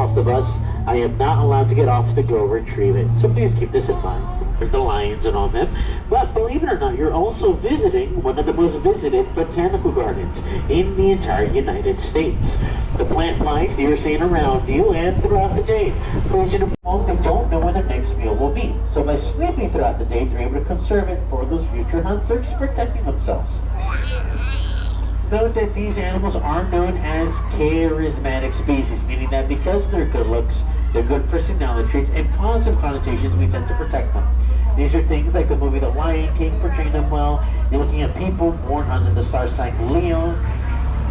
off the bus, I am not allowed to get off to go retrieve it. So please keep this in mind. There's the lions and all them. But believe it or not, you're also visiting one of the most visited botanical gardens in the entire United States. The plant life you're seeing around you and throughout the day. Please inform they don't know when their next meal will be. So by sleeping throughout the day, they're able to conserve it for those future hunters protecting themselves. Note that these animals are known as charismatic species, meaning that because of their good looks, their good personality traits, and positive connotations, we tend to protect them. These are things like the movie The Lion King portraying them well. You're looking at people born under the star sign Leo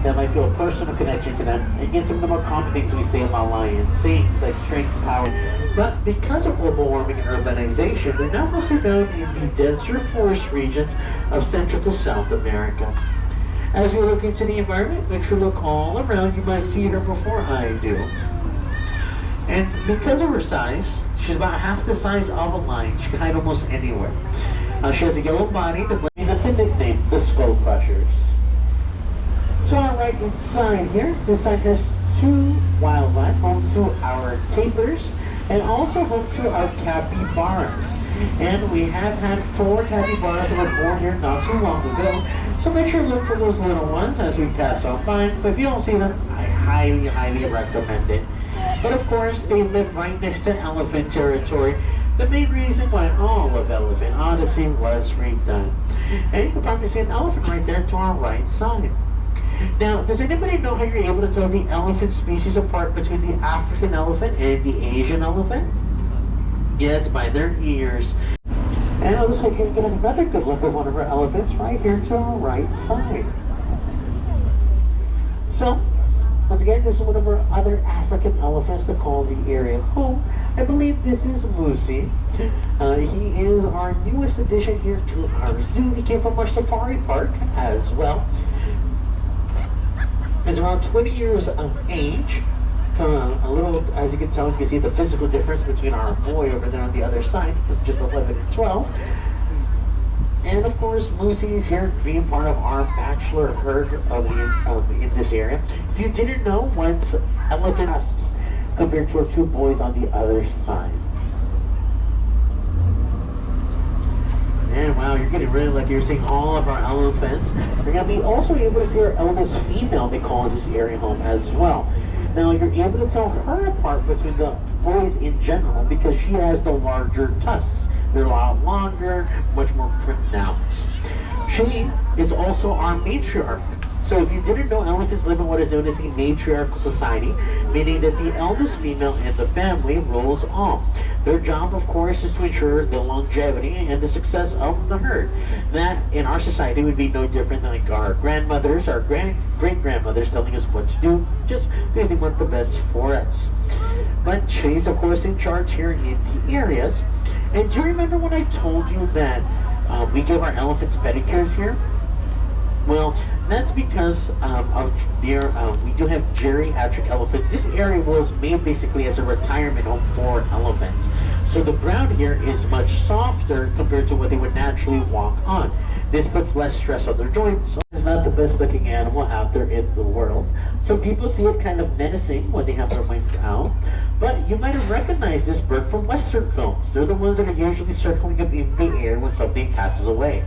that might feel a personal connection to them. Again, some of the more common things we say about lions, things like strength, power. But because of global warming and urbanization, they're now mostly found in the denser forest regions of Central to South America. As we look into the environment, make sure to look all around. You might see her before I do. And because of her size, she's about half the size of a lion. She can hide almost anywhere. She has a yellow body that brings the nickname, the Skull Crushers. So on our right side here, this side has two wildlife, home to our tapirs, and also home to our capybaras. And we have had 4 capybaras that were born here not too long ago. So make sure to look for those little ones as we pass on by. But if you don't see them, I highly, highly recommend it. But of course, they live right next to elephant territory. The main reason why all of Elephant Odyssey was redone. And you can probably see an elephant right there to our right side. Now, does anybody know how you're able to tell the elephant species apart between the African elephant and the Asian elephant? Yes, by their ears. And it looks like you're getting another good look at one of our elephants right here to our right side. So, once again, this is one of our other African elephants to call the area home. I believe this is Lucy. He is our newest addition here to our zoo. He came from our safari park as well. He's around 20 years of age. A little, as you can tell, you can see the physical difference between our boy over there on the other side. It's just 11 and 12. And of course, Lucy is here being part of our bachelor herd in this area. If you didn't know, one's elephant tusks compared to our 2 boys on the other side. And wow, you're getting really lucky. You're seeing all of our elephants. You're going to be also able to see our eldest female that calls this area home as well. Now, you're able to tell her apart between the boys in general because she has the larger tusks. They're a lot longer, much more pronounced. She is also our matriarch. So if you didn't know, elephants live in what is known as a matriarchal society, meaning that the eldest female in the family rules all. Their job, of course, is to ensure the longevity and the success of the herd. That, in our society, would be no different than like our grandmothers, our great-grandmothers telling us what to do, just because they want the best for us. But she's, of course, in charge here in the areas. And do you remember when I told you that we give our elephants pedicures here? Well, that's because we do have geriatric elephants. This area was made basically as a retirement home for elephants. So the ground here is much softer compared to what they would naturally walk on. This puts less stress on their joints. So it's not the best looking animal out there in the world. Some people see it kind of menacing when they have their wings out. But you might have recognized this bird from Western films. They're the ones that are usually circling up in the air when something passes away.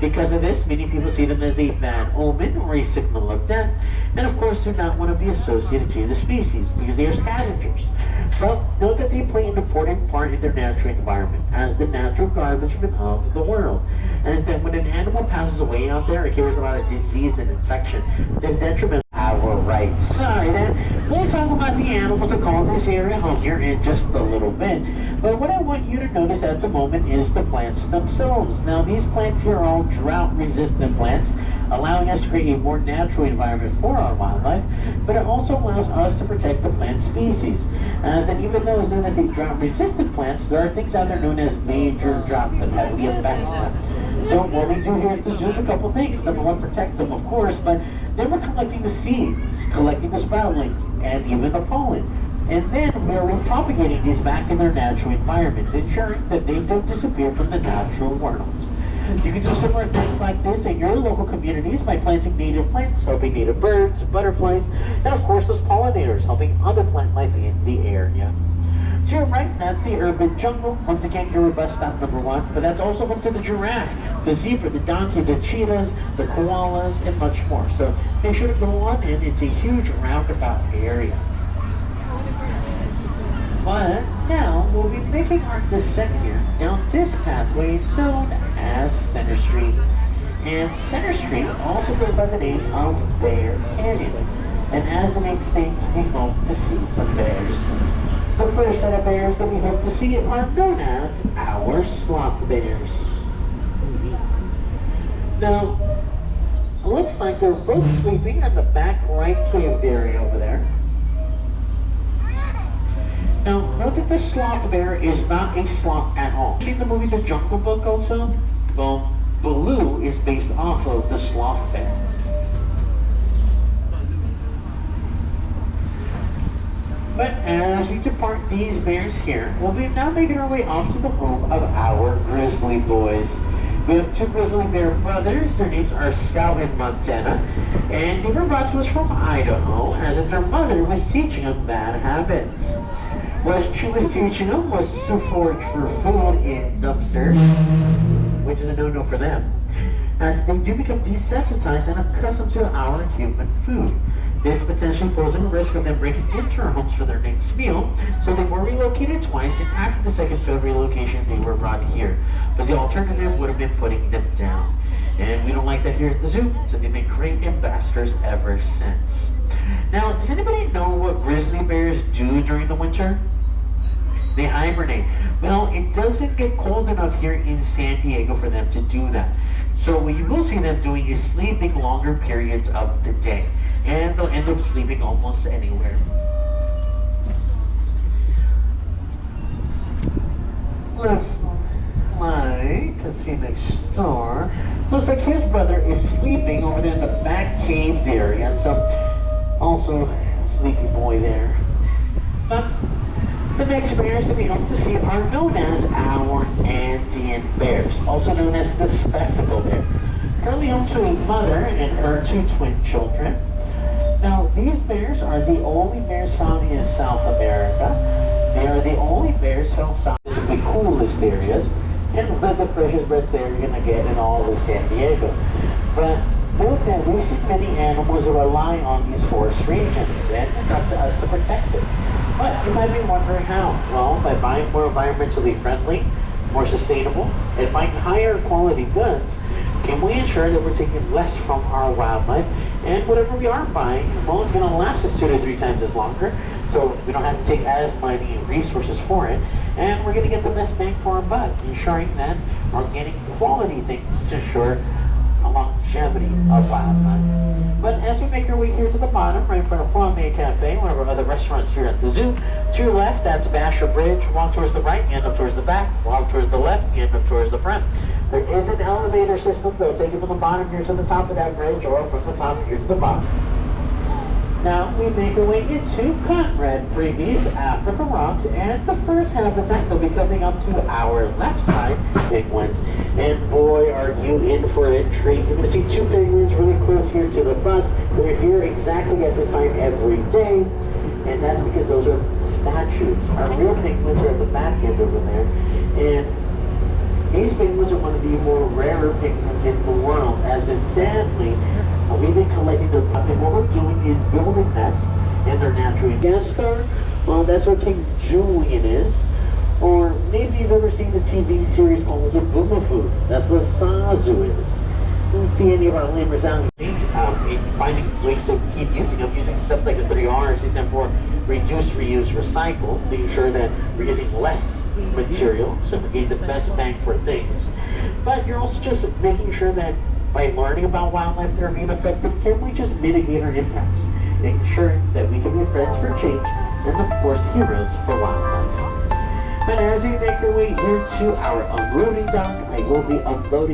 Because of this, many people see them as a bad omen or a signal of death. And of course, they're not one of the associated to the species because they are scavengers. But note that they play an important part in their natural environment as the natural garbage of the world. And that when an animal passes away out there, it carries a lot of disease and infection. This detriment our right side. And we'll talk about the animals that call this area home here in just a little bit. But what I want you to notice at the moment is the plants themselves. Now these plants here are all drought-resistant plants, allowing us to create a more natural environment for our wildlife, but it also allows us to protect the plant species. And even though it's known as a drought-resistant plants, there are things out there known as major droughts that heavily affect them. So what we do here at the zoo is a couple things. Number one, protect them, of course, but then we're collecting the seeds, collecting the sproutlings, and even the pollen. And then we're repropagating these back in their natural environments, ensuring that they don't disappear from the natural world. You can do similar things like this in your local communities by planting native plants, helping native birds, butterflies, and of course those pollinators, helping other plant life in the area. To your right, that's the urban jungle. Once again, your robust stop number one, but that's also home to the giraffe, the zebra, the donkey, the cheetahs, the koalas, and much more. So make sure to go on in. It's a huge roundabout area. But now we'll be making our descent here down this pathway known as Center Street. And Center Street also goes by the name of Bear Canyon. And as the name states, we hope to see some bears. The first set of bears that we hope to see are known as our sloth bears. Now, it looks like they're both sleeping in the back right cave area over there. Now, note that the sloth bear is not a sloth at all. Seen the movie The Jungle Book also? Well, Baloo is based off of the sloth bear. But as we depart these bears here, we'll be now making our way off to the home of our grizzly boys. We have two grizzly bear brothers. Their names are Scout and Montana. And they were brought to us from Idaho, as if their mother was teaching them bad habits. What she was teaching them was to forage for food in dumpsters, which is a no-no for them, as they do become desensitized and accustomed to our human food. This potentially poses a risk of them breaking into our homes for their next meal, so they were relocated twice, and after the second failed relocation, they were brought here. But the alternative would have been putting them down. And we don't like that here at the zoo, so they've been great ambassadors ever since. Now, does anybody know what grizzly bears do during the winter? They hibernate. Well, it doesn't get cold enough here in San Diego for them to do that. So what you will see them doing is sleeping longer periods of the day. And they'll end up sleeping almost anywhere. Let's see next door. Looks like his brother is sleeping over there in the back cave area. So, also, sleepy boy there. But the next bears that we hope to see are known as our Andean bears, also known as the spectacle bear. Currently home to a mother and her two twin children. Now, these bears are the only bears found in South America. They are the only bears found south of the coolest areas, and one of the freshest breaths they're going to get in all of San Diego. But note that we see many animals that rely on these forest regions, and it's up to us to protect them. But you might be wondering how. Well, by buying more environmentally friendly, more sustainable, and buying higher quality goods, can we ensure that we're taking less from our wildlife, and whatever we are buying, well, it's going to last us 2 to 3 times as longer, so we don't have to take as many resources for it, and we're going to get the best bang for our buck, ensuring that we're getting quality things to ensure a longevity of wildlife. But as we make our way here to the bottom, right in front of Flamme Cafe, one of our other restaurants here at the zoo, to your left, that's Basher Bridge. Walk towards the right, end up towards the back. Walk towards the left, end up towards the front. There is an elevator system that will take you from the bottom here to the top of that bridge, or from the top here to the bottom. Now we make our way into Conrad Freebies, Africa Rocks, and the first habitat will be coming up to our left side, penguins. And boy, are you in for a treat. You're going to see 2 penguins really close here to the bus. They're here exactly at this time every day, and that's because those are statues. Our real penguins are at the back end over there, and these penguins are one of the more rarer penguins in the world, as in sadly, we've been collecting them up, and what we're doing is building nests in their natural Madagascar. Well, that's what King Julian is. Or maybe you've ever seen the TV series called Boomafood. That's what Sazu is. You don't see any of our lamers out finding ways to keep using them, using stuff like the 3 R's, except for reduce, reuse, recycle, making sure that we're using less material, so we get the best bang for things. But you're also just making sure that by learning about wildlife that are being affected, can we just mitigate our impacts, making sure that we can be friends for change and of course heroes for wildlife. But as we make our way here to our unloading dock, I will be unloading